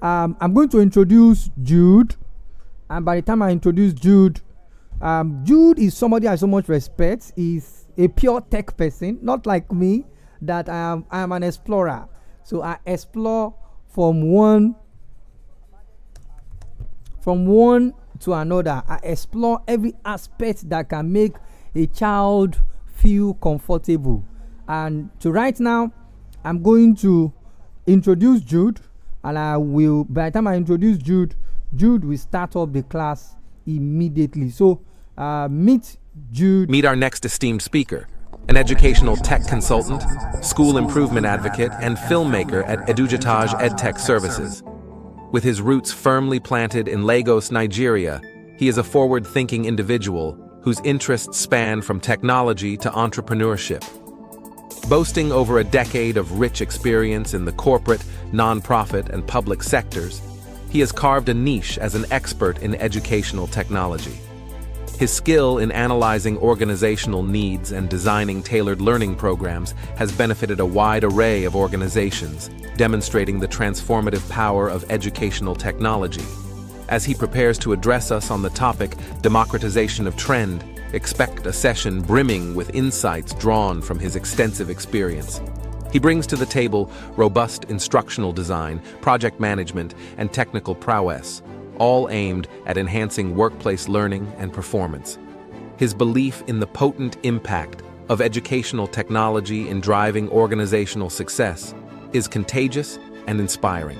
I'm going to introduce Jude, and by the time I introduce Jude, Jude is somebody I so much respect. He's a pure tech person, not like me, that I am an explorer. So I explore from one to another. I explore every aspect that can make a child feel comfortable. And so right now, I'm going to introduce Jude, and by the time I introduce Jude, Jude will start up the class immediately. So meet Jude. Meet our next esteemed speaker, an educational tech consultant, school improvement advocate, and filmmaker at Educatage EdTech Services. With his roots firmly planted in Lagos, Nigeria, he is a forward-thinking individual whose interests span from technology to entrepreneurship. Boasting over a decade of rich experience in the corporate, nonprofit, and public sectors, he has carved a niche as an expert in educational technology. His skill in analyzing organizational needs and designing tailored learning programs has benefited a wide array of organizations, demonstrating the transformative power of educational technology. As he prepares to address us on the topic, Democratization of Trend, expect a session brimming with insights drawn from his extensive experience. He brings to the table robust instructional design, project management, and technical prowess, all aimed at enhancing workplace learning and performance. His belief in the potent impact of educational technology in driving organizational success is contagious and inspiring.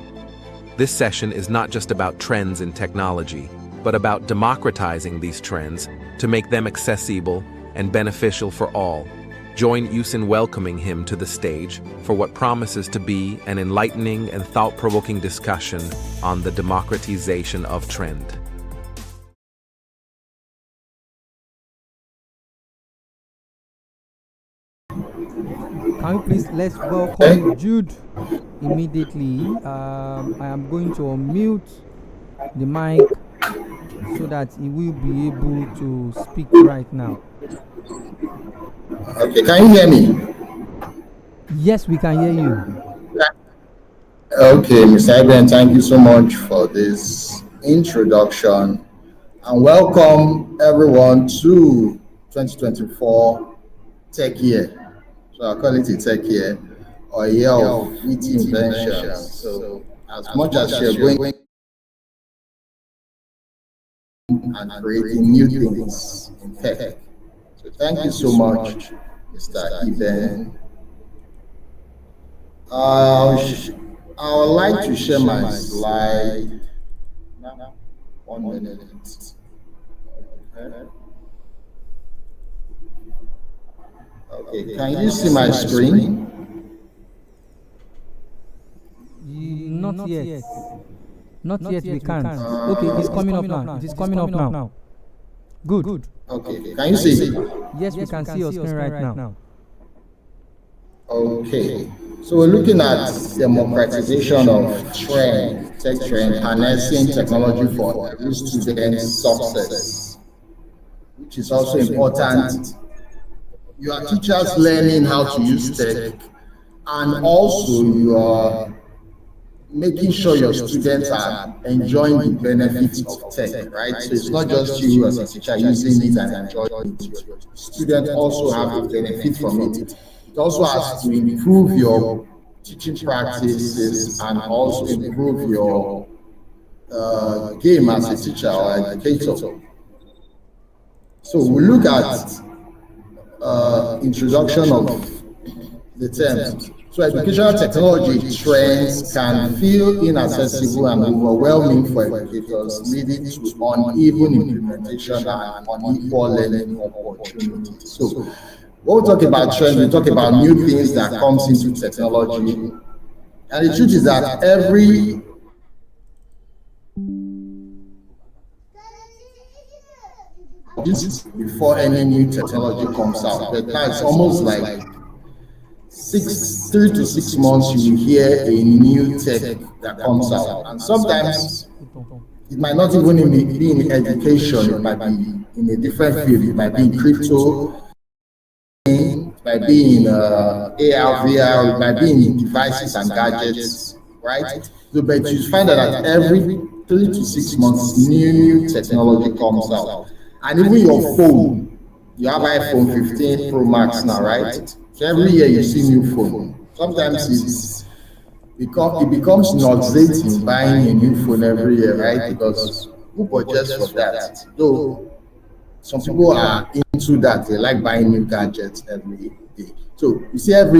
This session is not just about trends in technology, but about democratizing these trends to make them accessible and beneficial for all. Join us in welcoming him to the stage for what promises to be an enlightening and thought-provoking discussion on the democratization of trend. Can we please let's welcome Jude immediately. I am going to unmute the mic so that he will be able to speak right now. Okay, can you hear me? Yes, we can hear you. Okay, Mr. Eben, thank you so much for this introduction, and welcome everyone to 2024 Tech Year. So I call it a Tech Year, or a year of witty inventions. So as much as you're going and creating new things in tech. So thank you so much, Mr. Eben. I would like to share my slide. 1 minute. Okay, can you see my screen? Not yet. Not yet, we can't. Okay, it's coming up now. It is coming up now. Good. Okay, can you see? Yes, we can see your screen right now. Okay, so we're looking at democratization of trend, tech trend, harnessing technology for every student's success, which is also important. You are teachers learning how to use tech, and also you are making sure your students are enjoying the benefits of tech, right? So it's not just you as a teacher using it and enjoying it. Students also have to benefit from it. It also has to improve your teaching practices and also improve your game as a teacher or educator. So we look at introduction of the terms. So educational technology trends can feel inaccessible and overwhelming for educators, leading to uneven implementation and unequal learning opportunities. So when we talk about trends, we talk about new things that comes into technology. And the truth is that before any new technology comes out, but now it's almost like 3 to 6 months you will hear a new tech that comes out, and sometimes it might not even be in education, it might be in a different field, it might be in crypto, it might be in AR, VR, it might be in devices and gadgets, right? So, but you find out that every 3 to 6 months, new technology comes out. And even your phone, you have iPhone 15 Pro Max now, right? So every year you see new phone. Sometimes it becomes nauseating buying a new phone every year, right? Because who budgets for that? Though some people are into that, they like buying new gadgets every day. So you see every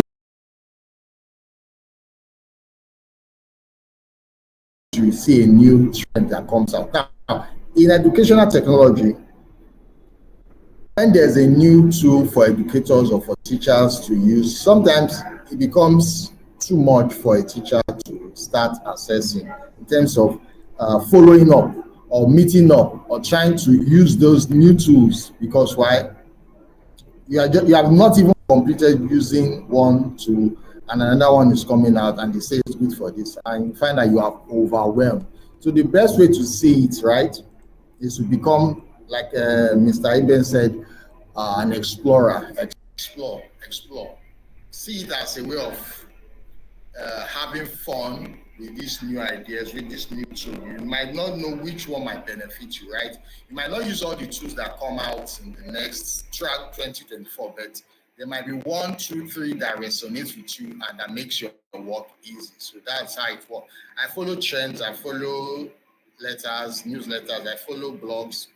you see a new trend that comes out. Now, in educational technology, when there's a new tool for educators or for teachers to use, sometimes it becomes too much for a teacher to start assessing in terms of following up or meeting up or trying to use those new tools, because why? You have not even completed using one tool and another one is coming out and they say it's good for this, and you find that you are overwhelmed. So the best way to see it, right, is to become like Mr. Eben said, an explorer. Explore. See it as a way of having fun with these new ideas, with this new tool. You might not know which one might benefit you, right? You might not use all the tools that come out in the next track 2024, but there might be 1, 2, 3 that resonates with you and that makes your work easy. So that's how it works. I follow trends, I follow letters, newsletters, I follow blogs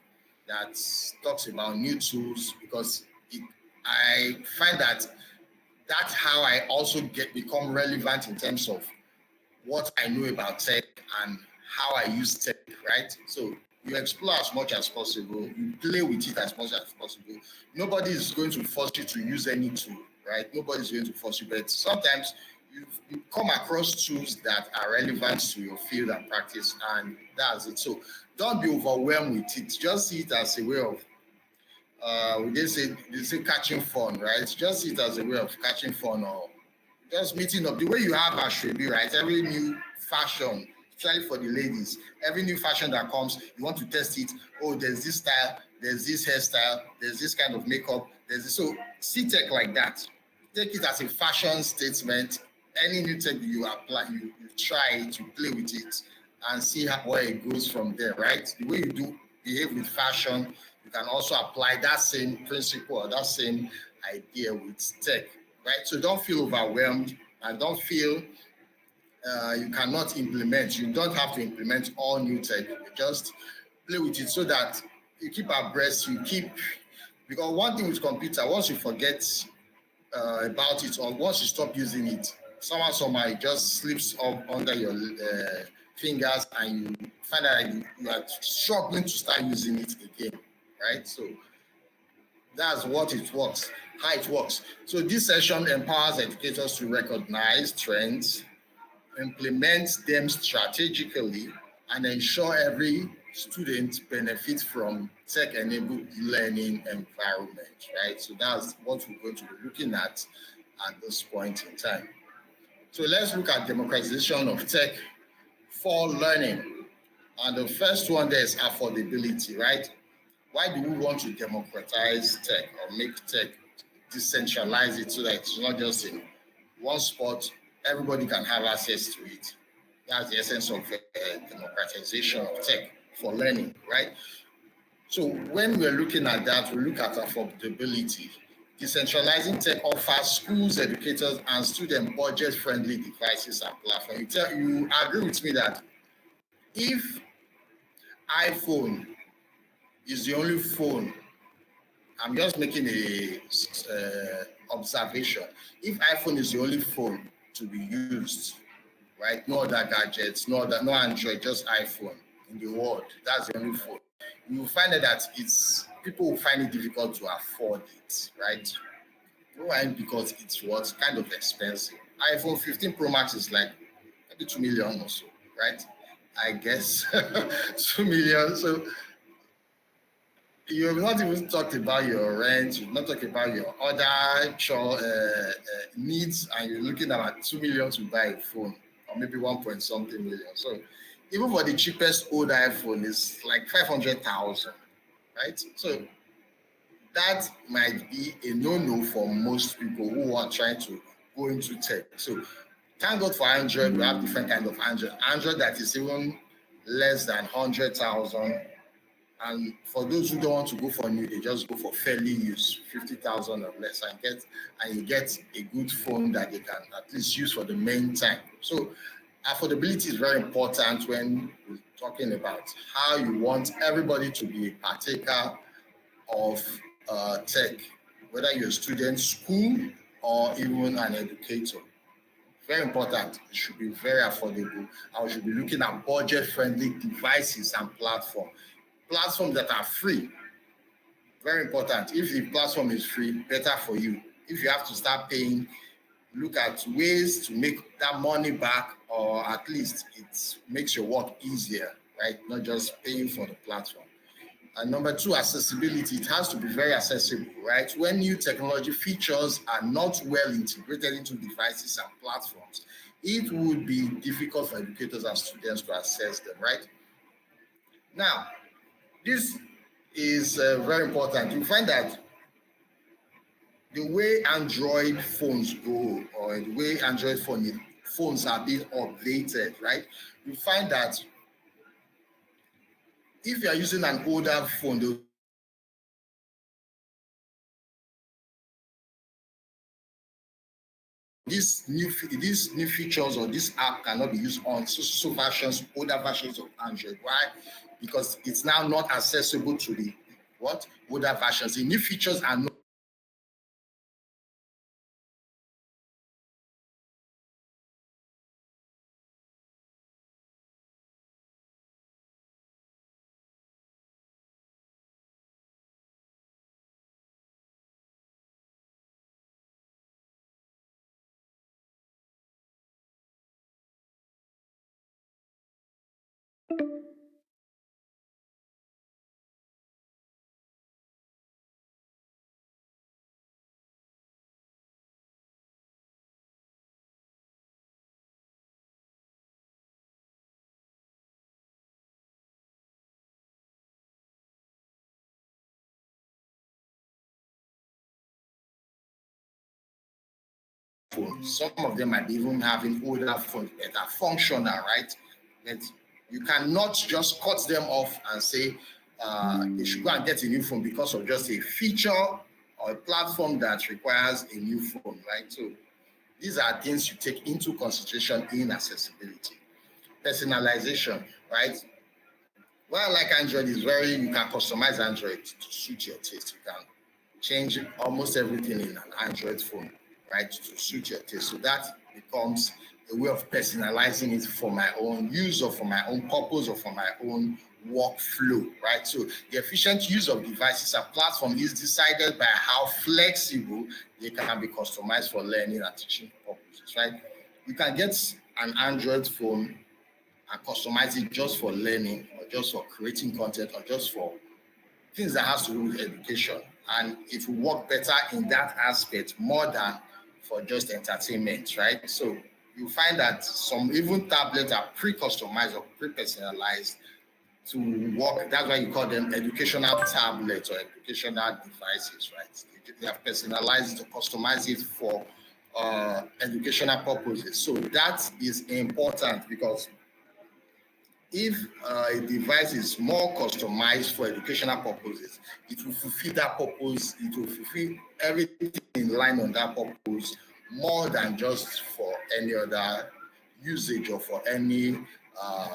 that talks about new tools, because I find that that's how I also become relevant in terms of what I know about tech and how I use tech, right? So you explore as much as possible, you play with it as much as possible. Nobody is going to force you to use any tool, right? Nobody's going to force you, but sometimes you come across tools that are relevant to your field and practice, and that's it. So don't be overwhelmed with it. Just see it as a way of they say catching fun, right? Just see it as a way of catching fun or just meeting up. The way you have Ashiedu, right? Every new fashion, especially for the ladies, every new fashion that comes, you want to test it. Oh, there's this style, there's this hairstyle, there's this kind of makeup, there's this. So see tech like that. Take it as a fashion statement. Any new tech you apply, you try it, you play with it, and see where it goes from there, right? The way you do behave with fashion, you can also apply that same principle or that same idea with tech, right? So don't feel overwhelmed and don't feel you cannot implement. You don't have to implement all new tech. Just play with it so that you keep abreast, you keep, because one thing with computer, once you forget about it or once you stop using it, somehow it just slips up under your fingers and you find out you are struggling to start using it again, right? So that's what it works, how it works. So this session empowers educators to recognize trends, implement them strategically, and ensure every student benefits from tech-enabled learning environment, right? So that's what we're going to be looking at this point in time. So let's look at democratization of tech for learning. And the first one there is affordability, right? Why do we want to democratize tech or make tech, decentralize it so that it's not just in one spot, everybody can have access to it? That's the essence of democratization of tech for learning, right? So when we're looking at that, we look at affordability. Decentralizing tech offers schools, educators, and students budget-friendly devices and platforms. You agree with me that if iPhone is the only phone, I'm just making a observation. If iPhone is the only phone to be used, right? No other gadgets, no Android, just iPhone in the world. That's the only phone. You will find that people will find it difficult to afford it, right? Why? Because it's what's kind of expensive. iPhone 15 Pro Max is like maybe 2 million or so, right? I guess 2 million. So you've not even talked about your rent, you've not talked about your other needs, and you're looking at 2 million to buy a phone, or maybe 1 point something million. So even for the cheapest old iPhone, is like 500,000, right? So that might be a no-no for most people who are trying to go into tech. So Thank God for Android. We have different kind of Android. Android that is even less than 100,000. And for those who don't want to go for new, they just go for fairly used, 50,000 or less, and you get a good phone that they can at least use for the main time. So affordability is very important when we're talking about how you want everybody to be a partaker of tech, whether you're a student, school, or even an educator. Very important. It should be very affordable. And we should be looking at budget-friendly devices and platforms. Platforms that are free. Very important. If the platform is free, better for you. If you have to start paying, look at ways to make that money back, or at least it makes your work easier, right? Not just paying for the platform. And number two, accessibility. It has to be very accessible, right? When new technology features are not well integrated into devices and platforms, it would be difficult for educators and students to access them, right? Now, this is very important. You find that the way Android phones go, or the way Android phones are being updated, right? You find that if you are using an older phone, these new features or this app cannot be used on older versions of Android. Why? Because it's now not accessible to the older versions. The new features are not. Phones. Some of them might be even having older phones that are functional, right? But you cannot just cut them off and say they should go and get a new phone because of just a feature or a platform that requires a new phone, right? So these are things you take into consideration in accessibility. Personalization, right? Well, like Android is you can customize Android to suit your taste. You can change almost everything in an Android phone, right, to suit your taste. So that becomes a way of personalizing it for my own use or for my own purpose or for my own workflow, right? So the efficient use of devices and platform is decided by how flexible they can be customized for learning and teaching purposes, right? You can get an Android phone and customize it just for learning or just for creating content or just for things that has to do with education, and it will work better in that aspect more than for just entertainment, right? So you find that some even tablets are pre-customized or pre-personalized to work. That's why you call them educational tablets or educational devices, right? They have personalized it or customized it for educational purposes. So that is important because if a device is more customized for educational purposes, it will fulfill that purpose, it will fulfill everything in line on that purpose more than just for any other usage or for any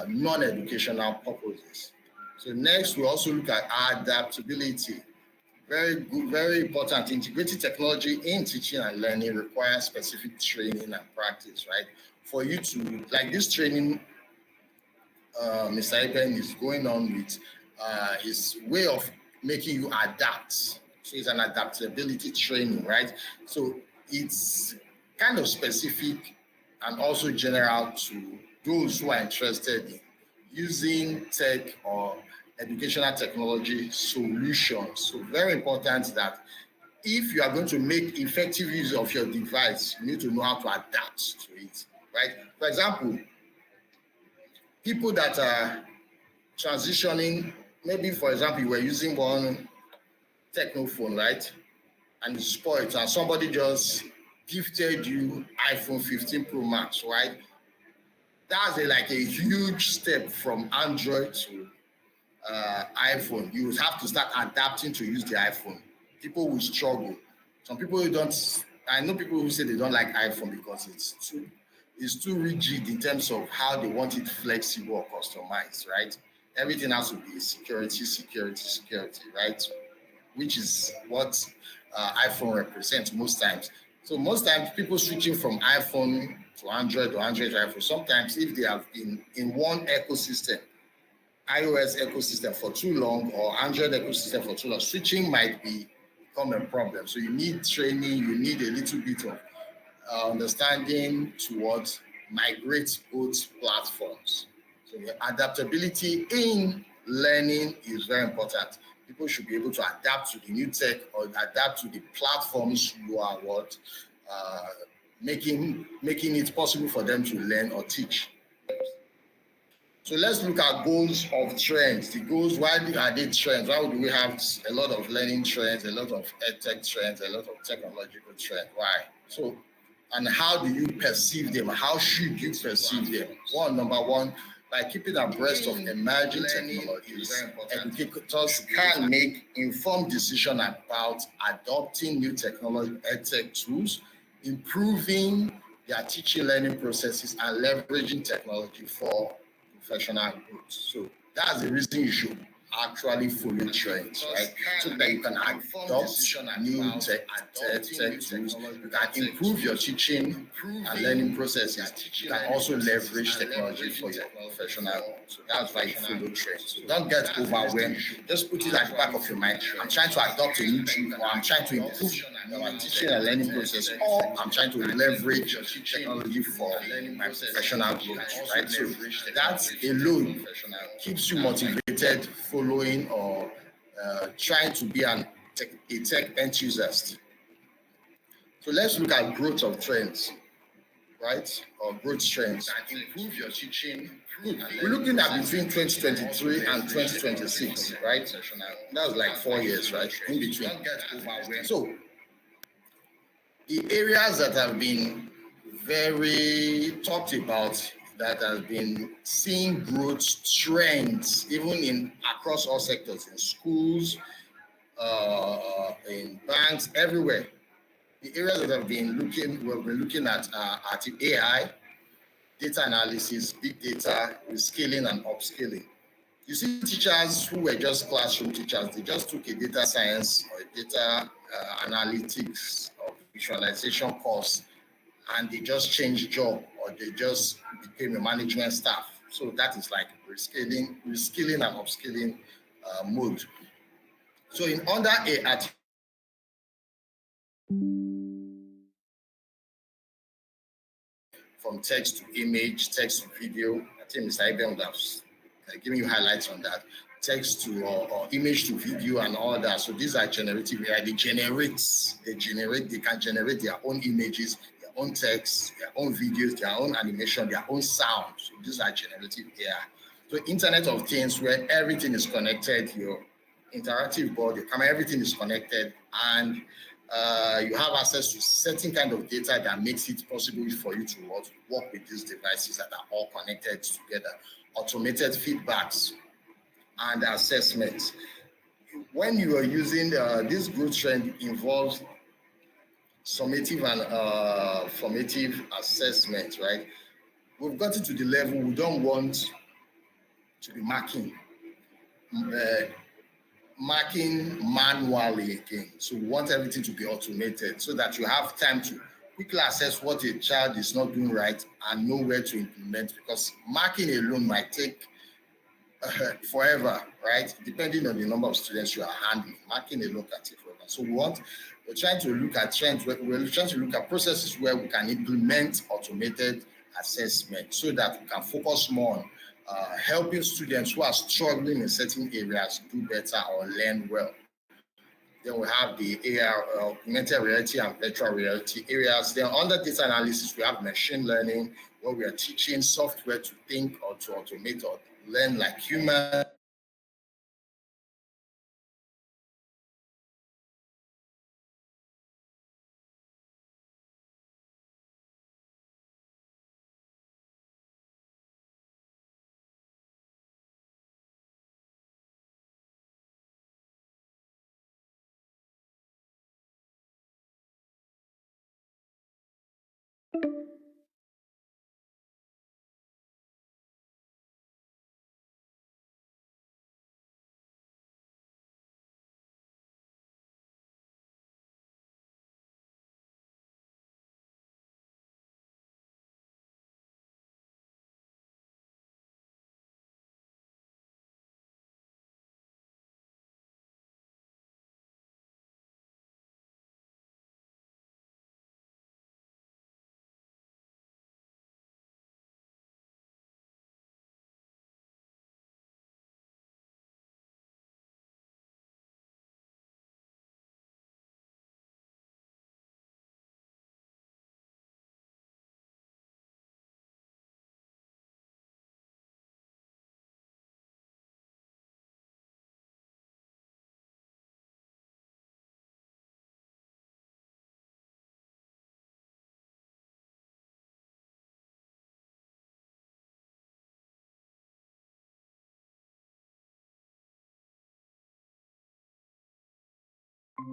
non-educational purposes. So next, we also look at adaptability. Very good, very important. Integrating technology in teaching and learning requires specific training and practice, right? For you to, like this training Mr. Eben is going on with his way of making you adapt. So it's an adaptability training, right? So it's kind of specific and also general to those who are interested in using tech or educational technology solutions. So very important that if you are going to make effective use of your device, you need to know how to adapt to it, right? For example, people that are transitioning, maybe for example, you were using one techno phone, right? And it's spoiled, and somebody just gifted you iPhone 15 Pro Max, right? That's like a huge step from Android to iPhone. You would have to start adapting to use the iPhone. People will struggle. Some people don't. I know people who say they don't like iPhone because it's too rigid in terms of how they want it flexible or customized, right? Everything has to be security, right? Which is what iPhone represents most times. So most times people switching from iPhone to Android or Android to iPhone, sometimes if they have been in one ecosystem, iOS ecosystem for too long or Android ecosystem for too long, switching might become a problem. So you need training, you need a little bit of understanding towards migrate both platforms. So the adaptability in learning is very important. People should be able to adapt to the new tech or adapt to the platforms you are making it possible for them to learn or teach. So let's look at goals of trends. The goals, why are they trends? Why do we have a lot of learning trends, a lot of edtech trends, a lot of technological trends? Why? So, and how do you perceive them? How should you perceive them? Number one, by keeping abreast of emerging technologies, educators can make informed decisions about adopting new technology, edtech tools, improving their teaching learning processes, and leveraging technology for professional growth. So that's the reason you should actually follow trends, right? So that you can adopt new tech tools, you can improve your teaching and learning processes. You can also leverage technology for your professional growth. So that's why you follow trends. So don't get overwhelmed. Just put it at the back of your mind. I'm trying to adopt a new tool, or I'm trying to improve my teaching and learning process, or I'm trying to leverage technology for my professional growth, right? So that alone keeps you motivated, following or trying to be a tech enthusiast. So let's look at growth of trends, right? Or growth trends. And improve your teaching. We're looking at between 2023 and 2026, right? That was like 4 years, right? In between. So the areas that have been very talked about, that has been seeing growth trends, even in across all sectors, in schools, in banks, everywhere. The areas that have been we've been looking at AI, data analysis, big data, reskilling and upskilling. You see teachers who were just classroom teachers, they just took a data science or a data analytics or visualization course, and they just changed job or they just became a management staff. So that is like reskilling and upskilling mode. So in under a from text to image, text to video, I think Mr. Ibrahim would have giving you highlights on that. Text to or image to video and all that. So these are generative AI. They can generate their own images, their own text, their own videos, their own animation, their own sound. So these are generative AI. So Internet of Things, where everything is connected, your interactive board, your camera, everything is connected, and you have access to certain kind of data that makes it possible for you to work with these devices that are all connected together. Automated feedbacks and assessments. When you are using this growth trend involves summative and formative assessment, right? We've gotten to the level we don't want to be marking manually again. So we want everything to be automated so that you have time to quickly assess what a child is not doing right and know where to implement, because marking alone might take forever, right? Depending on the number of students you are handling, marking alone can take forever. So we're trying to look at trends. We're trying to look at processes where we can implement automated assessment so that we can focus more on helping students who are struggling in certain areas do better or learn well. Then we have the AR, augmented reality and virtual reality areas. Then under data analysis, we have machine learning, where we are teaching software to think or to automate or learn like human.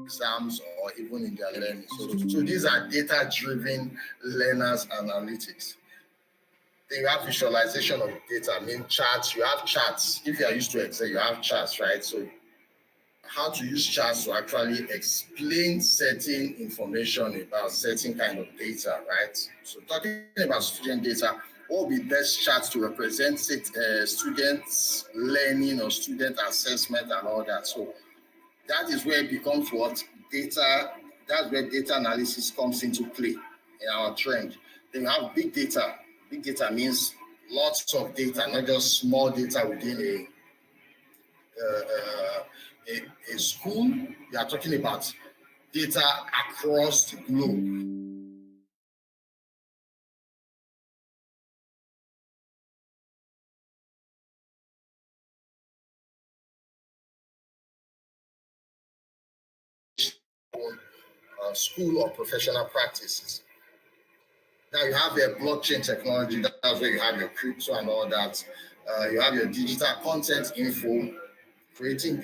exams or even in their learning. So these are data-driven learners analytics. Then you have visualization of data. I mean charts. You have charts. If you are used to Excel, you have charts, right? So how to use charts to actually explain certain information about certain kind of data, right? So talking about student data, what would be best charts to represent students' learning or student assessment and all that? So that is where it becomes what data. That's where data analysis comes into play in our trend. Then you have big data. Big data means lots of data, not just small data within a school. You are talking about data across the globe. School or professional practices. Now you have your blockchain technology. That's where you have your crypto and all that. You have your digital content info, creating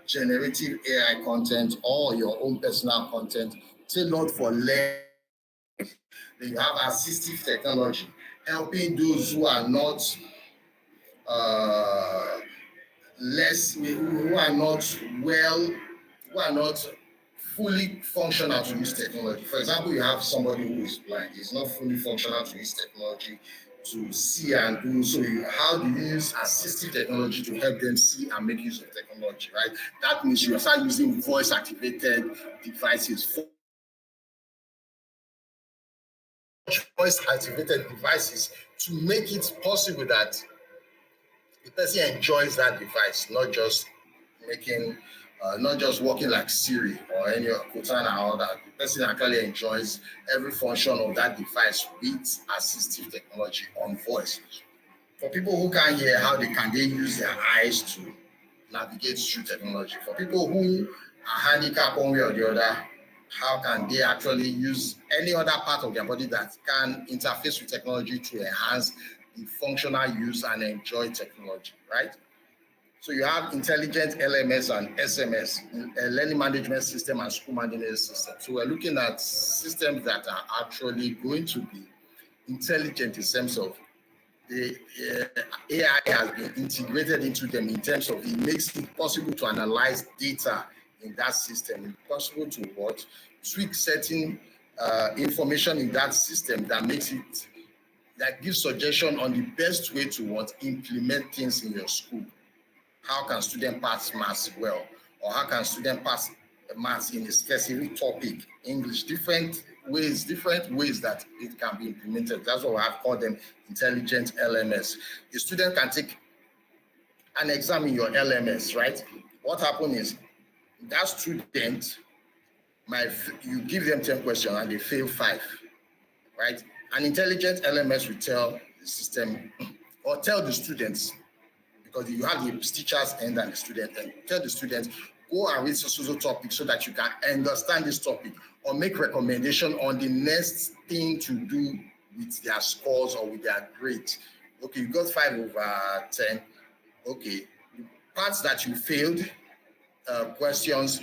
generative AI content or your own personal content tailored for learning. Then you have assistive technology, helping those who are not uh, who are not well, who are not fully functional to use technology. For example, you have somebody who is blind, he's not fully functional to use technology to see and do. So how do you use assistive technology to help them see and make use of technology, right? That means you start using voice activated devices, to make it possible that the person enjoys that device, not just working like Siri or any Cortana and all that. The person actually enjoys every function of that device with assistive technology on voice. For people who can't hear, how can they use their eyes to navigate through technology? For people who are handicapped one way or the other, how can they actually use any other part of their body that can interface with technology to enhance the functional use and enjoy technology, right? So you have intelligent LMS and SMS, learning management system and school management system. So we're looking at systems that are actually going to be intelligent in terms of the AI has been integrated into them in terms of it makes it possible to analyze data in that system. It's possible to what? Tweak certain information in that system that makes it, that gives suggestion on the best way to what? Implement things in your school. How can students pass maths well? Or how can students pass maths in a specific topic, English, different ways that it can be implemented. That's what I've called them intelligent LMS. The student can take an exam in your LMS, right? What happens is that student you give them 10 questions and they fail 5, right? An intelligent LMS will tell the system or tell the students, because you have the teacher's end and the student end, tell the students, go and read so topic so that you can understand this topic or make recommendation on the next thing to do with their scores or with their grade. Okay, you got 5/10. Okay, the parts that you failed, questions,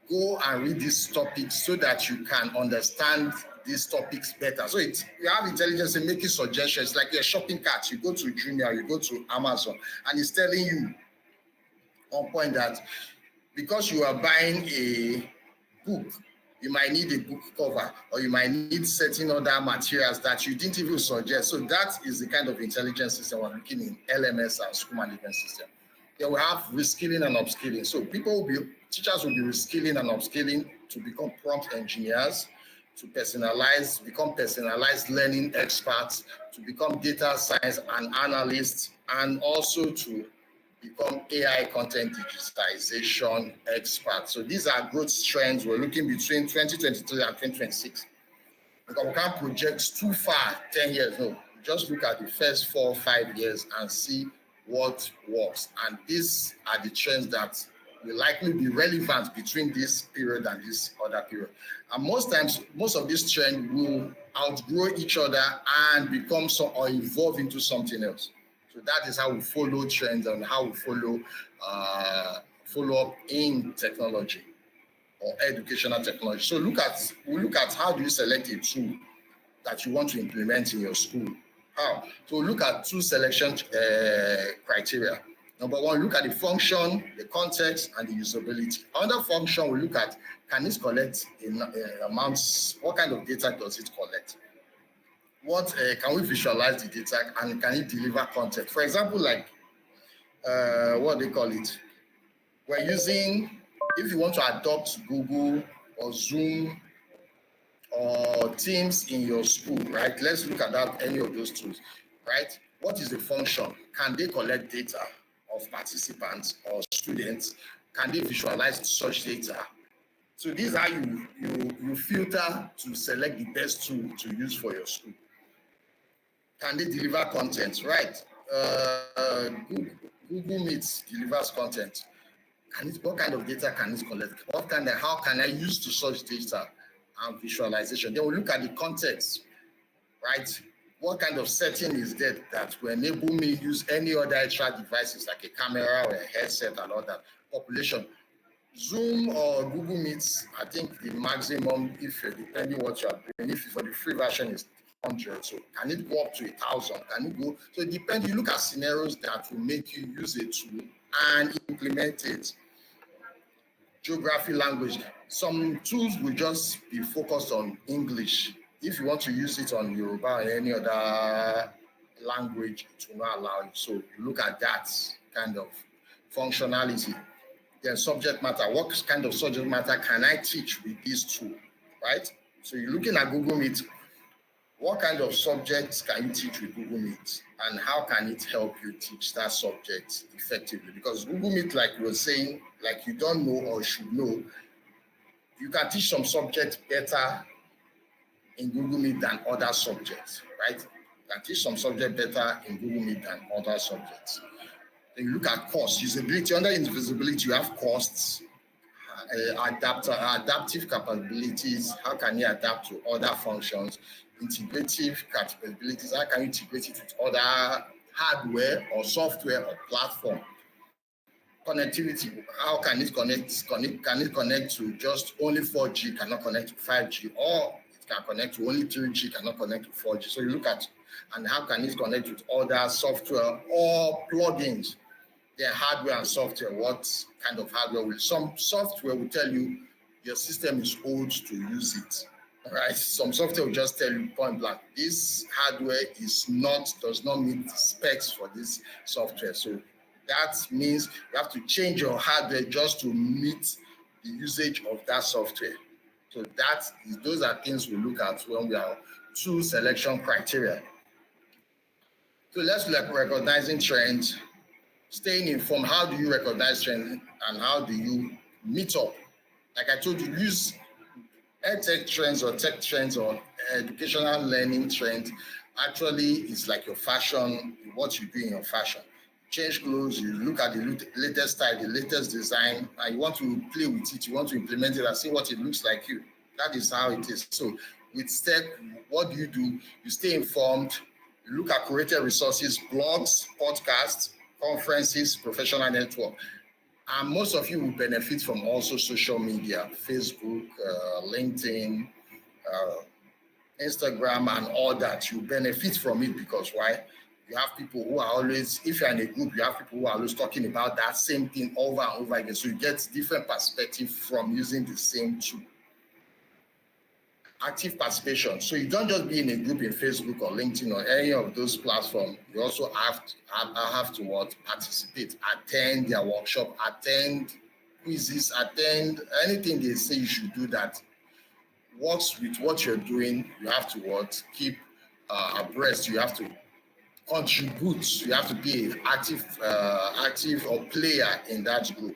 go and read this topic so that you can understand these topics better. So you have intelligence in making suggestions, like your shopping cart. You go to Jumia, you go to Amazon, and it's telling you on point that because you are buying a book, you might need a book cover or you might need certain other materials that you didn't even suggest. So that is the kind of intelligence system we're looking in LMS and school management system. They will have reskilling and upskilling. So teachers will be reskilling and upskilling to become prompt engineers, to become personalized learning experts, to become data science and analysts, and also to become AI content digitization experts. So these are growth trends we're looking between 2023 and 2026. Because we can't project too far, 10 years, no. Just look at the first 4 or 5 years and see what works. And these are the trends that will likely be relevant between this period and this other period. And most times, most of these trends will outgrow each other and become or evolve into something else. So that is how we follow trends and how we follow follow up in technology or educational technology. So we look at how do you select a tool that you want to implement in your school. How? So look at two selection criteria. Number one, look at the function, the context, and the usability. Under function, we look at, can this collect amounts? What kind of data does it collect? What can we visualize the data, and can it deliver content? For example, like what they call it, we're using, if you want to adopt Google or Zoom or Teams in your school, right? Let's look at that, any of those tools, right? What is the function? Can they collect data of participants or students? Can they visualize such data? So these are you filter to select the best tool to use for your school. Can they deliver content? Right. Google Meet delivers content. What kind of data can it collect? How can I use to search data and visualization? Then we look at the context, right? What kind of setting is there that will enable me to use any other extra devices like a camera or a headset and all that? Population. Zoom or Google Meets, I think the maximum, if depending what you are doing, if for the free version is 100, so can it go up to 1,000? Can it go? So it depends. You look at scenarios that will make you use a tool and implement it. Geography, language. Some tools will just be focused on English. If you want to use it on Yoruba or any other language, it will not allow you. So you look at that kind of functionality. Then subject matter. What kind of subject matter can I teach with this tool, right? So you're looking at Google Meet. What kind of subjects can you teach with Google Meet? And how can it help you teach that subject effectively? Because Google Meet, like we were saying, like you don't know or should know, you can teach some subjects better in Google Meet than other subjects, right? You can teach some subjects better in Google Meet than other subjects. Then you look at cost, usability. Under invisibility, you have costs, adaptive capabilities. How can you adapt to other functions? Integrative capabilities. How can you integrate it with other hardware or software or platform? Connectivity. How can it connect? Can it connect to just only 4G, cannot connect to 5G, or it can connect to only 3G, cannot connect to 4G? So you look at, and how can it connect with other software or plugins? Their hardware and software. What kind of hardware will? Some software will tell you your system is old to use it. Right? Some software will just tell you point blank, this hardware does not meet the specs for this software. So that means you have to change your hardware just to meet the usage of that software. So those are things we look at when we are tool selection criteria. So let's look at recognizing trends. Staying informed. How do you recognize trends and how do you meet up? Like I told you, use tech trends or tech trends or educational learning trends. Actually, it's like your fashion, what you do in your fashion. Change clothes, you look at the latest style, the latest design, and you want to play with it, you want to implement it and see what it looks like you. That is how it is. So with STEP, what do? You stay informed, you look at curated resources, blogs, podcasts, conferences, professional network. And most of you will benefit from also social media, Facebook, LinkedIn, Instagram, and all that. You benefit from it because why? You have people who are always, if you're in a group, you have people who are always talking about that same thing over and over again. So you get different perspective from using the same tool. Active participation. So you don't just be in a group in Facebook or LinkedIn or any of those platforms. You also have to participate, attend their workshop, attend quizzes, attend anything they say you should do that works with what you're doing. You have to keep abreast. You have to contribute. You have to be an active or player in that group.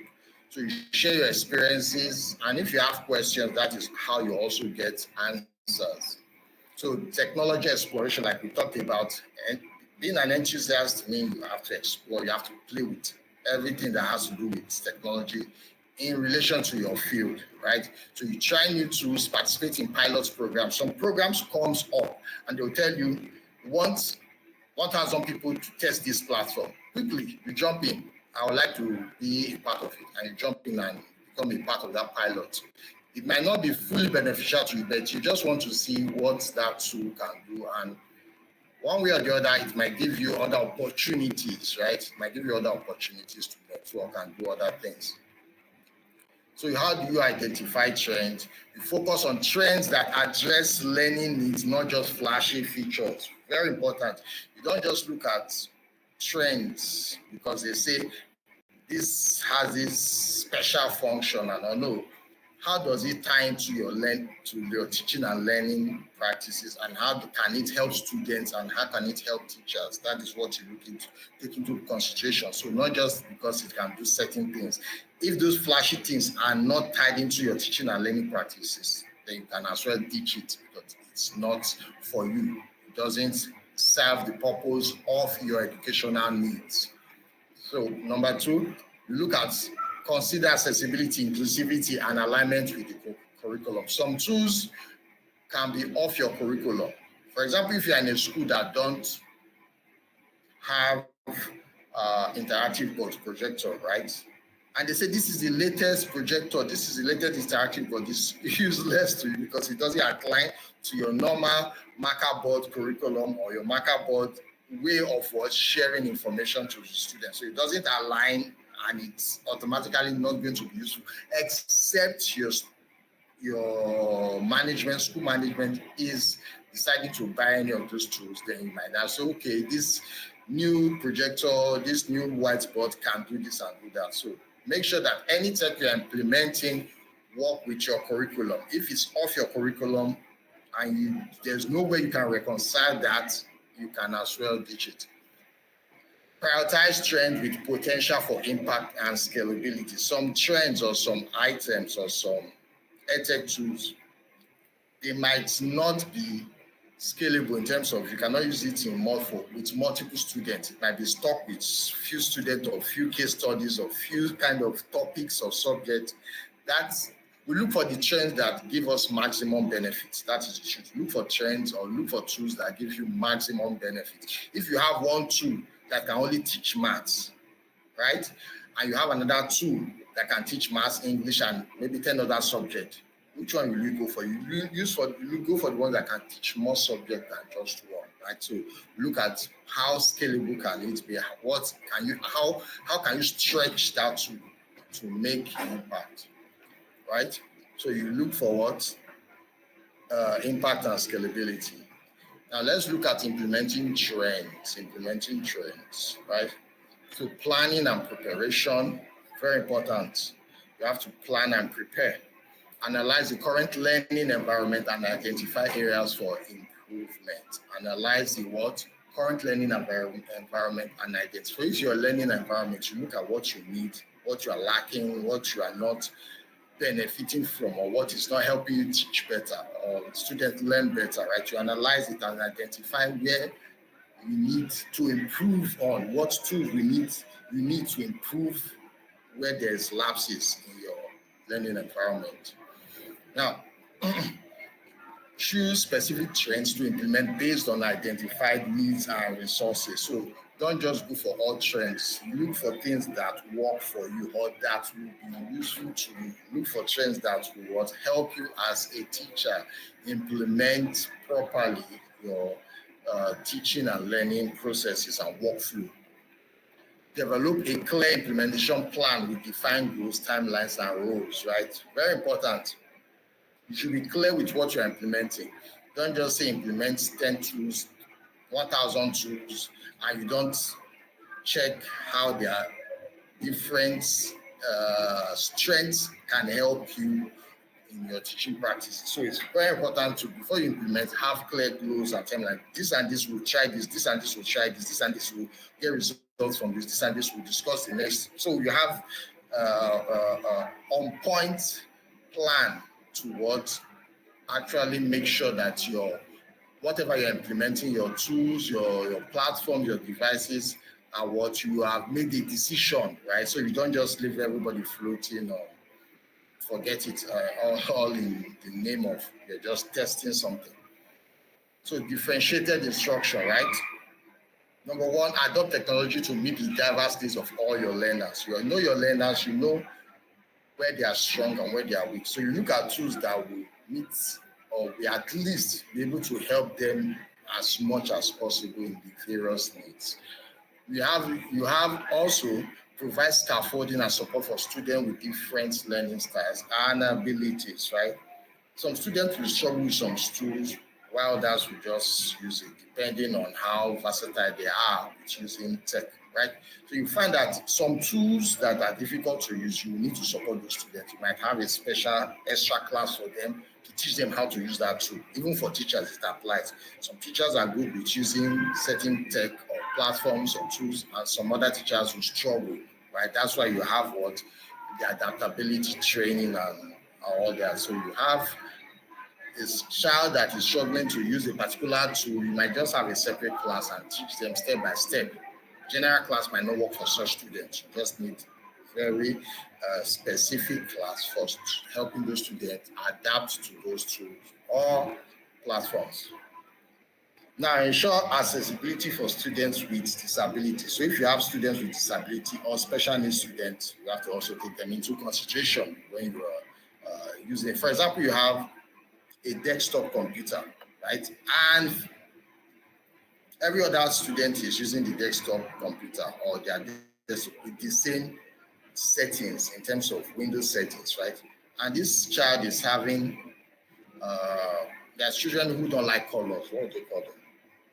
So you share your experiences, and if you have questions, that is how you also get answers. So technology exploration, like we talked about, and being an enthusiast means you have to explore, you have to play with everything that has to do with technology in relation to your field, right? So you try new tools, participate in pilot programs. Some programs comes up and they'll tell you, want 1,000 people to test this platform. Quickly, you jump in. I would like to be a part of it, and you jump in and become a part of that pilot. It might not be fully beneficial to you, but you just want to see what that tool can do. And one way or the other, it might give you other opportunities, right? It might give you other opportunities to network and do other things. So how do you identify trends? You focus on trends that address learning needs, not just flashy features. Very important. You don't just look at trends because they say this has this special function and all. No, how does it tie into your teaching and learning practices, and how can it help students and how can it help teachers? That is what you take into consideration. So not just because it can do certain things. If those flashy things are not tied into your teaching and learning practices, then you can as well ditch it because it's not for you. It doesn't serve the purpose of your educational needs. So number two, you consider accessibility, inclusivity, and alignment with the curriculum. Some tools can be off your curriculum. For example, if you're in a school that don't have interactive board projector, right? And they say this is the latest projector, this is the latest interactive board, it's useless to you because it doesn't align to your normal marker board curriculum or your marker board way of sharing information to the students. So it doesn't align and it's automatically not going to be useful, except your management, school management is deciding to buy any of those tools. Then you might say, okay, this new projector, this new whiteboard can do this and do that. So make sure that any tech you're implementing work with your curriculum. If it's off your curriculum and there's no way you can reconcile that, you can as well ditch it. Prioritize trends with potential for impact and scalability. Some trends or some items or some edtech tools, they might not be scalable in terms of you cannot use it with multiple students. It might be stuck with few students or few case studies or few kind of topics or subjects. We look for the trends that give us maximum benefits. That is the truth. Look for trends or look for tools that give you maximum benefit. If you have one tool that can only teach maths, right? And you have another tool that can teach maths, English, and maybe 10 other subjects. Which one will you go for? You go for the one that can teach more subjects than just one, right? So look at how scalable can it be? How can you stretch that to make impact, right? So you look for what? Impact and scalability. Now let's look at implementing trends, right? So planning and preparation, very important. You have to plan and prepare. Analyze the current learning environment and identify areas for improvement. Analyze the current learning environment and identify your learning environment. You look at what you need, what you are lacking, what you are not benefiting from, or what is not helping you teach better or students learn better, right? You analyze it and identify where you need to improve on, what tools you need to improve where there's lapses in your learning environment. Now, choose specific trends to implement based on identified needs and resources. So don't just go for all trends. Look for things that work for you or that will be useful to you. Look for trends that will help you as a teacher implement properly your teaching and learning processes and workflow. Develop a clear implementation plan with defined goals, timelines, and roles, right? Very important. You should be clear with what you're implementing. Don't just say implement 10 tools, 1,000 tools, and you don't check how their different strengths can help you in your teaching practices. So it's very important to, before you implement, have clear goals and tell like this and this will try this and this will try this and this will get results from this and this will discuss the next. So you have on point plan to actually make sure that whatever you're implementing, your tools, your platform, your devices are what you have made a decision, right? So you don't just leave everybody floating or forget it all in the name of you're just testing something. So differentiated instruction, right? Number one, adopt technology to meet the diverse needs of all your learners. You know your learners, you know where they are strong and where they are weak. So you look at tools that will meet or we at least be able to help them as much as possible in the various needs. You have also provide scaffolding and support for students with different learning styles and abilities, right? Some students will struggle with some tools, while others will just use it, depending on how versatile they are with using tech, right? So you find that some tools that are difficult to use, you need to support those students. You might have a special extra class for them to teach them how to use that tool. Even for teachers, it applies. Some teachers are good with using certain tech or platforms or tools, and some other teachers will struggle, right? That's why you have what the adaptability training and all that. So you have this child that is struggling to use a particular tool, you might just have a separate class and teach them step by step. General class might not work for such students. You just need very specific class for helping those students adapt to those tools or platforms. Now, ensure accessibility for students with disability. So if you have students with disability or special needs students, you have to also take them into consideration when you are using it. For example, you have a desktop computer, right? And every other student is using the desktop computer or their desktop with the same settings in terms of Windows settings, right? And this child is having, there's children who don't like colors. What do they call them?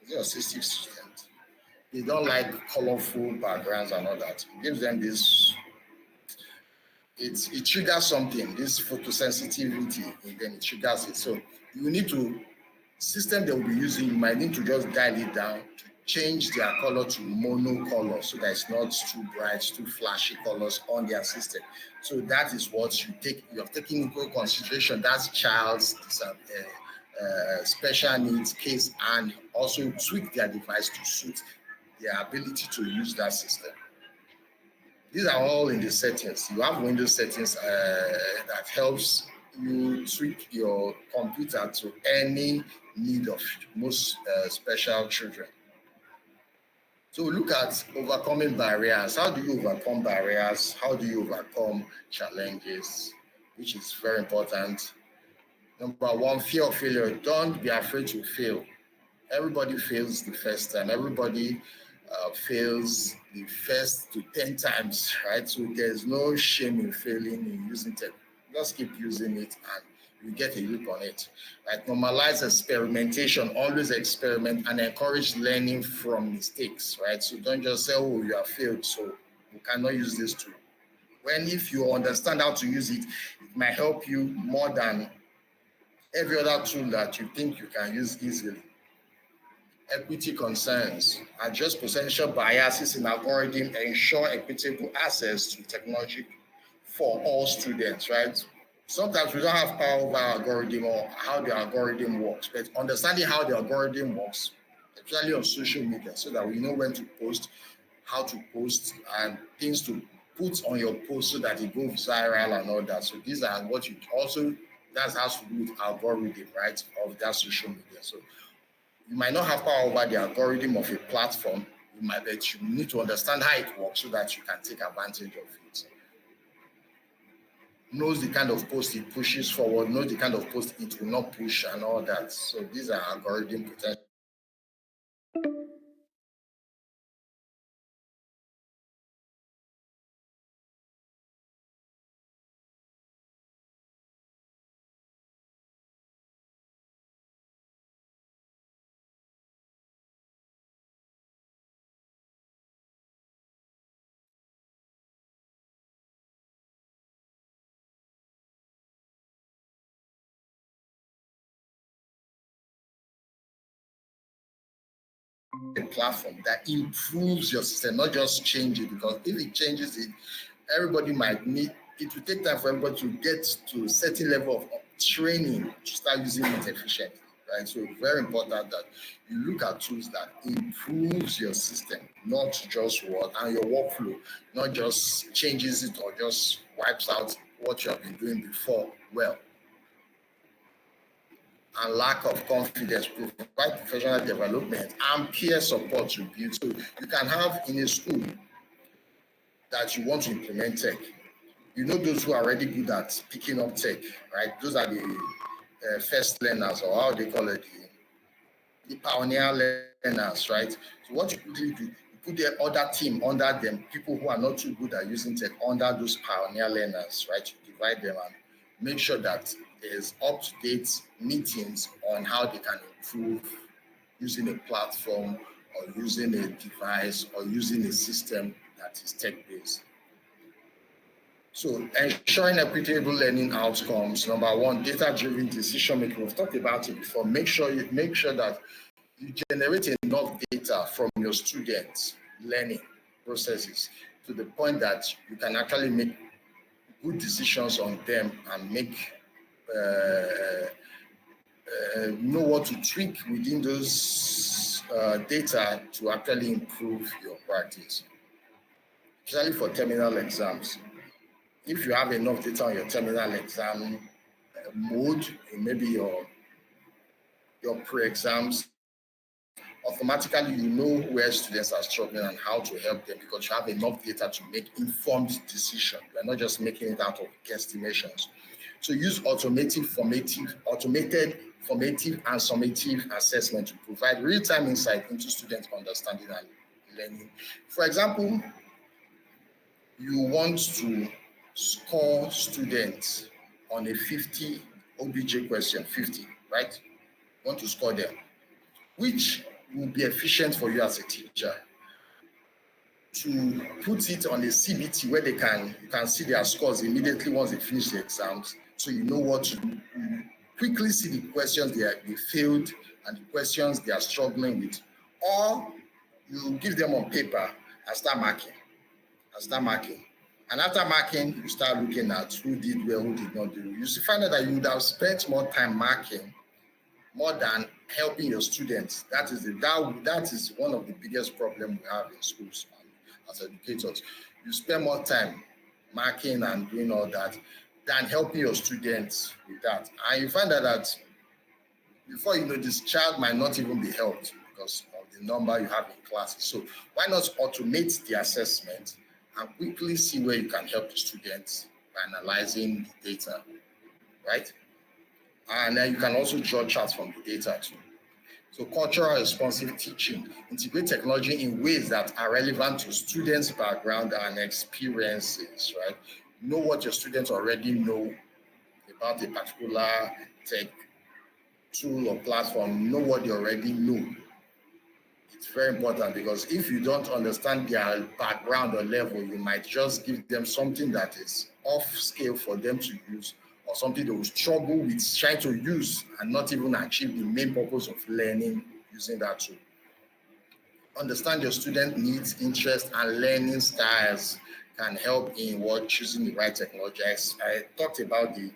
Is it autistic student? They don't like colorful backgrounds and all that. It gives them this, it triggers something, this photosensitivity, and then it triggers it. So you need to system they will be using, you might need to just dial it down to change their color to mono color so that it's not too bright, too flashy colors on their system. So that is what you have taken into consideration that child's special needs case and also tweak their device to suit their ability to use that system. These are all in the settings. You have Windows settings that helps you tweak your computer to any need of most special children. So look at overcoming barriers. How do you overcome barriers? How do you overcome challenges? Which is very important. Number one, fear of failure. Don't be afraid to fail. Everybody fails the first time. Everybody fails the first to 10 times, right? So there's no shame in failing in using tech. Just keep using it and you get a loop on it. Right? Normalize experimentation, always experiment and encourage learning from mistakes, right? So don't just say, oh, you have failed, so you cannot use this tool. When if you understand how to use it, it might help you more than every other tool that you think you can use easily. Equity concerns, address potential biases in algorithm, ensure equitable access to technology for all students, right? Sometimes we don't have power over algorithm or how the algorithm works, but understanding how the algorithm works, especially on social media, so that we know when to post, how to post, and things to put on your post so that it goes viral and all that. So these are what you also, that has to do with algorithm, right, of that social media. So you might not have power over the algorithm of a platform, but you need to understand how it works so that you can take advantage of it. Knows the kind of post it pushes forward, knows the kind of post it will not push and all that. So these are algorithm potential. A platform that improves your system, not just change it, because if it changes it, everybody might need, it will take time for everybody to get to a certain level of training to start using it efficiently, right? So it's very important that you look at tools that improves your system, not just what, and your workflow, not just changes it or just wipes out what you have been doing before. Well, and lack of confidence, provide professional development and peer support to build. So you can have in a school that you want to implement tech. You know those who are already good at picking up tech, right? Those are the first learners, or how they call it, the pioneer learners, right? So what you quickly do, you put the other team under them, people who are not too good at using tech under those pioneer learners, right? You divide them and make sure that there's up-to-date meetings on how they can improve using a platform or using a device or using a system that is tech-based. So ensuring equitable learning outcomes. Number one, data-driven decision making. We've talked about it before. Make sure that you generate enough data from your students' learning processes to the point that you can actually make good decisions on them and make know what to tweak within those data to actually improve your practice, especially for terminal exams. If you have enough data on your terminal exam mode, maybe your pre-exams, automatically you know where students are struggling and how to help them because you have enough data to make informed decisions. You're not just making it out of guesstimations. So use automated, formative, and summative assessment to provide real-time insight into student understanding and learning. For example, you want to score students on a 50 OBJ question, 50, right? You want to score them, which will be efficient for you as a teacher to put it on a CBT where you can see their scores immediately once they finish the exams. So you know what to do. You quickly see the questions they failed and the questions they are struggling with. Or you give them on paper and start marking. And after marking, you start looking at who did well, who did not do. You find out that you would have spent more time marking more than helping your students. That is one of the biggest problems we have in schools as educators. You spend more time marking and doing all that than helping your students with that. And you find out that before you know, this child might not even be helped because of the number you have in classes. So why not automate the assessment and quickly see where you can help the students by analyzing the data, right? And then you can also draw charts from the data too. So cultural responsive teaching, integrate technology in ways that are relevant to students' background and experiences, right? Know what your students already know about a particular tech tool or platform. Know what they already know. It's very important because if you don't understand their background or level, you might just give them something that is off scale for them to use, or something they will struggle with trying to use and not even achieve the main purpose of learning using that tool. Understand your student needs, interests, and learning styles can help in choosing the right technology. I talked about the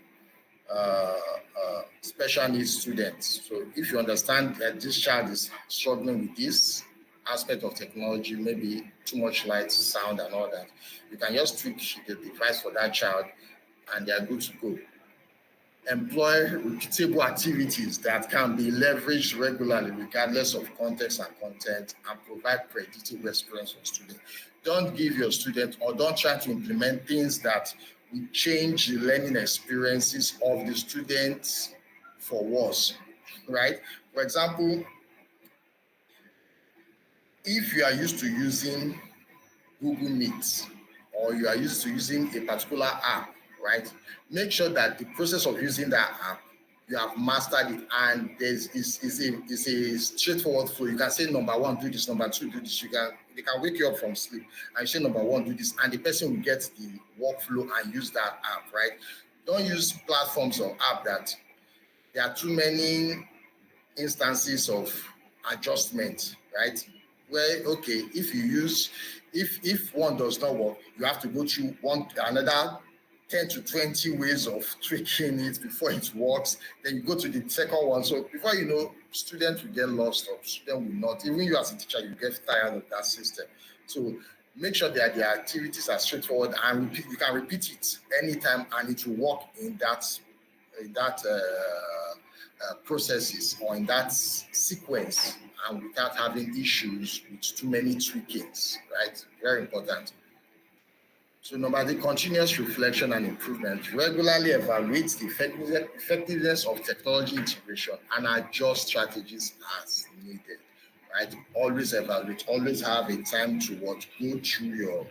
special needs students. So if you understand that this child is struggling with this aspect of technology, maybe too much light, sound, and all that, you can just tweak the device for that child and they are good to go. Employ repeatable activities that can be leveraged regularly regardless of context and content, and provide predictable experience for students. Don't give your students, or don't try to implement things that will change the learning experiences of the students for worse, right? For example, if you are used to using Google Meet, or you are used to using a particular app, right? Make sure that the process of using that app, you have mastered it, and it's a straightforward flow. You can say number one, do this, number two, do this. They can wake you up from sleep and say number one, do this, and the person will get the workflow and use that app, right? Don't use platforms or app that there are too many instances of adjustment, right? Where, okay, if one does not work, you have to go through another 10 to 20 ways of tweaking it before it works. Then you go to the second one. So before you know, students will get lost, or students will not. Even you as a teacher, you get tired of that system. So make sure that the activities are straightforward and you can repeat it anytime, and it will work in that processes or in that sequence, and without having issues with too many tweakings, right? Very important. So number three, continuous reflection and improvement. Regularly evaluate the effectiveness of technology integration and adjust strategies as needed, right? Always evaluate, always have a time to go through your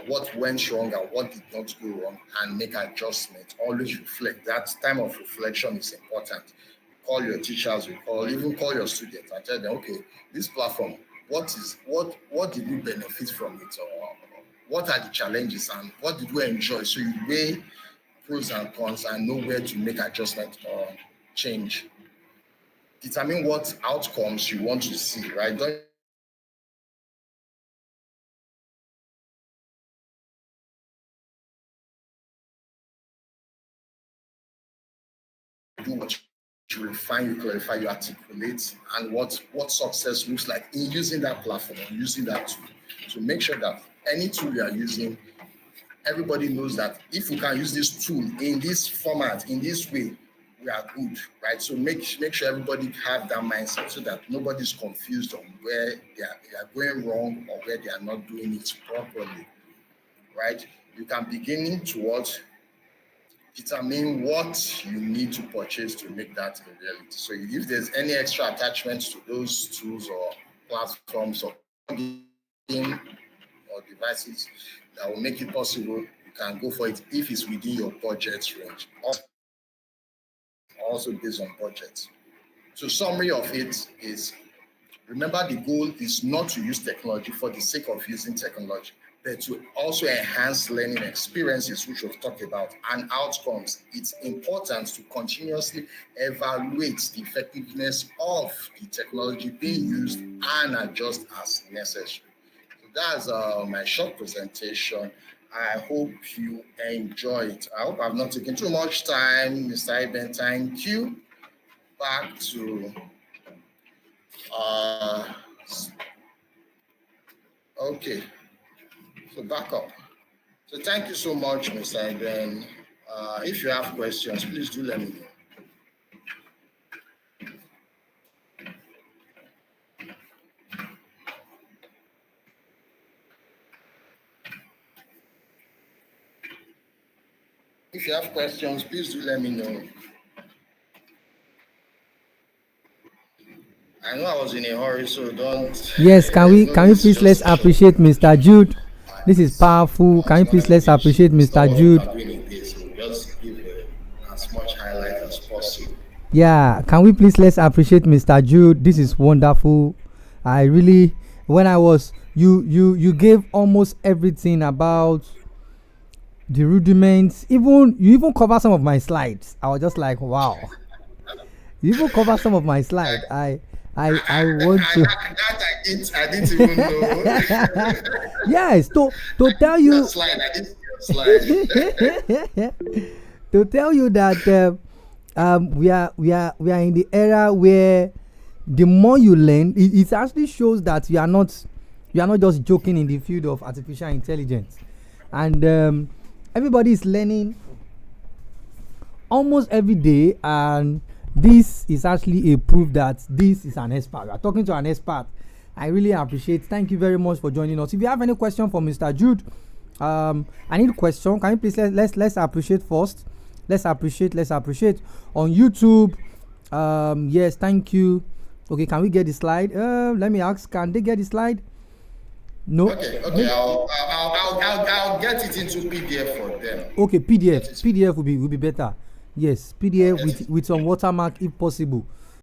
what went wrong and what did not go wrong and make adjustments. Always reflect. That time of reflection is important. Call your teachers, even call your students and tell them, okay, this platform, what did we benefit from it, or what are the challenges and what did we enjoy? So you weigh pros and cons and know where to make adjustment or change. Determine what outcomes you want to see, right? Don't do what you refine, you clarify, you articulate, and what success looks like in using that platform or using that tool. So make sure that any tool you are using, everybody knows that if we can use this tool in this format, in this way, we are good, right? So make sure everybody have that mindset so that nobody's confused on where they are going wrong or where they are not doing it properly, right? You can begin towards determine what you need to purchase to make that a reality. So if there's any extra attachments to those tools or platforms or devices that will make it possible, you can go for it if it's within your budget range. Also based on budget. So summary of it is, remember the goal is not to use technology for the sake of using technology, but to also enhance learning experiences, which we've talked about, and outcomes. It's important to continuously evaluate the effectiveness of the technology being used and adjust as necessary. So that's my short presentation. I hope you enjoy it. I hope I've not taken too much time, Mr. Iben. Thank you. Back to okay. So back up. So thank you so much, Mr. Iben. If you have questions, please do let me know. If you have questions, please do let me know. I know I was in a hurry, so don't. Yes, can we please let's appreciate Mr. Jude? This is powerful. Can you please let's appreciate Mr. Jude? Just give as much highlight as possible. Yeah, can we please let's appreciate Mr. Jude? This is wonderful. I really, when I was you gave almost everything about the rudiments. You even cover some of my slides. I was just like, wow. You even cover some of my slides. I want to. I didn't even know. Yes, to tell you. Slide. I didn't see slide. To tell you that we are in the era where the more you learn, it actually shows that you are not just joking in the field of artificial intelligence, and everybody is learning almost every day, and this is actually a proof that this is an expert. We are talking to an expert. I really appreciate. Thank you very much for joining us. If you have any question for Mr. Jude, I need a question. Can you please let's appreciate first? Let's appreciate on YouTube. Yes, thank you. Okay, can we get the slide? Let me ask. Can they get the slide? No. Okay. I'll get it into PDF for them. Okay, PDF will be better. Yes, PDF with some watermark if possible.